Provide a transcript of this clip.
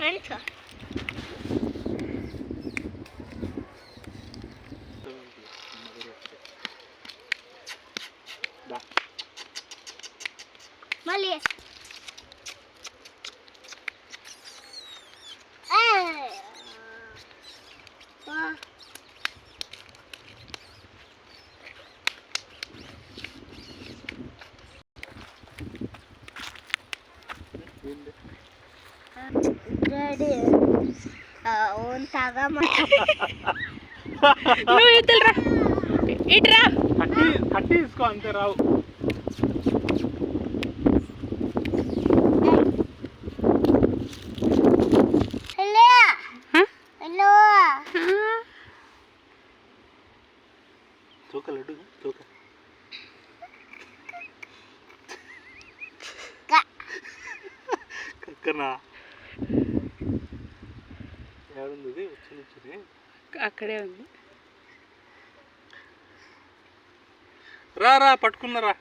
Friends. మళ్ళీ నువ్వు ఇతరా ఇట్రా కట్టి తీసుకో అంతే రావు. తూక లడ్డు తూక కక్కనా ఏడుంది వచ్చింది అక్కడే ఉంది. రా రా పట్టుకున్నారా.